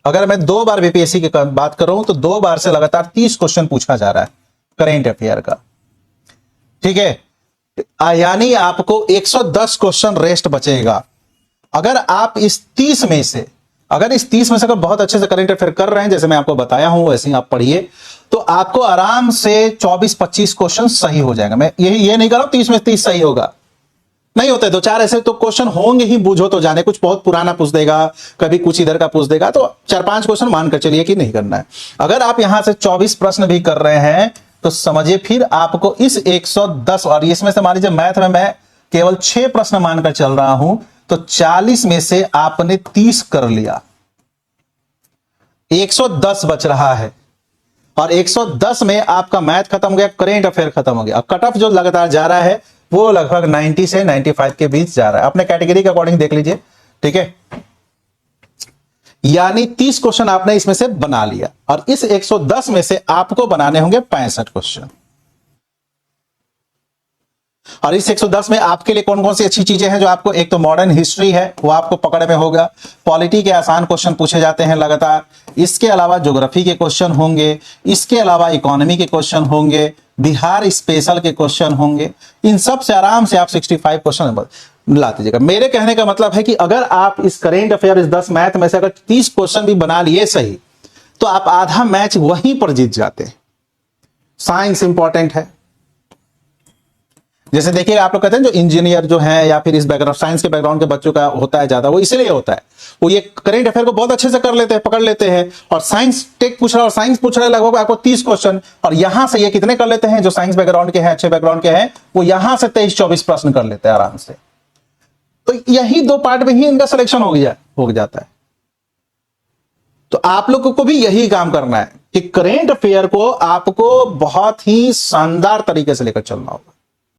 अगर मैं 2 बार बीपीएससी की बात करूं तो 2 बार से लगातार 30 क्वेश्चन पूछा जा रहा है करेंट अफेयर का, ठीक है। यानी आपको 110 क्वेश्चन रेस्ट बचेगा। अगर आप इस 30 में से अगर बहुत अच्छे से करेंट अफेयर कर रहे हैं, जैसे मैं आपको बताया हूं वैसे ही आप पढ़िए, तो आपको आराम से 24-25 क्वेश्चन सही हो जाएगा। मैं ये नहीं कर रहा हूं 30 में 30 सही होगा, नहीं होते। 2-4 ऐसे तो क्वेश्चन होंगे ही, बूझो तो जाने, कुछ बहुत पुराना पूछ देगा, कभी कुछ इधर का पूछ देगा, तो 4-5 क्वेश्चन मानकर चलिए कि नहीं करना है। अगर आप यहां से 24 प्रश्न भी कर रहे हैं तो समझिए फिर आपको इस 110, और इसमें से मान लीजिए मैथ में मैं केवल 6 प्रश्न मानकर चल रहा हूं, तो 40 में से आपने 30 कर लिया, 110 बच रहा है। और 110 में आपका मैथ खत्म हो गया, करेंट अफेयर खत्म हो गया। अब कट ऑफ जो लगातार जा रहा है वो लगभग 90 से 95 के बीच जा रहा है। अपने कैटेगरी के अकॉर्डिंग देख लीजिए, ठीक है। यानी 30 क्वेश्चन आपने इसमें से बना लिया, और इस 110 में से आपको बनाने होंगे 65 क्वेश्चन। और इस 110 में आपके लिए कौन कौन सी अच्छी चीजें हैं जो आपको, एक तो मॉडर्न हिस्ट्री है वो आपको पकड़ में होगा, पॉलिटी के आसान क्वेश्चन पूछे जाते हैं लगातार, इसके अलावा ज्योग्राफी के क्वेश्चन होंगे, इसके अलावा इकोनॉमी के क्वेश्चन होंगे, बिहार स्पेशल के क्वेश्चन होंगे। इन सब से आराम से आप 65 क्वेश्चन ला दीजिएगा। मेरे कहने का मतलब है कि अगर आप इस करेंट अफेयर, इस 10 मैथ में से अगर 30 क्वेश्चन भी बना लिए सही, तो आप आधा मैच वहीं पर जीत जाते हैं। साइंस इंपॉर्टेंट है, जैसे देखिए आप लोग कहते हैं जो इंजीनियर जो है या फिर इस बैकग्राउंड, साइंस के बैकग्राउंड के बच्चों का होता है ज्यादा, वो इसलिए होता है, वो ये करेंट अफेयर को बहुत अच्छे से कर लेते हैं, पकड़ लेते हैं। और साइंस टेक पूछ रहा है, और साइंस पूछ रहा है लगभग आपको 30 क्वेश्चन, और यहां से ये कितने कर लेते हैं, जो साइंस बैकग्राउंड के हैं, अच्छे बैकग्राउंड के हैं, वो यहां से 23-24 प्रश्न कर लेते हैं आराम से। तो यही 2 पार्ट में ही इनका सिलेक्शन हो जाता है। तो आप लोगों को भी यही काम करना है कि करेंट अफेयर को आपको बहुत ही शानदार तरीके से लेकर चलना होगा।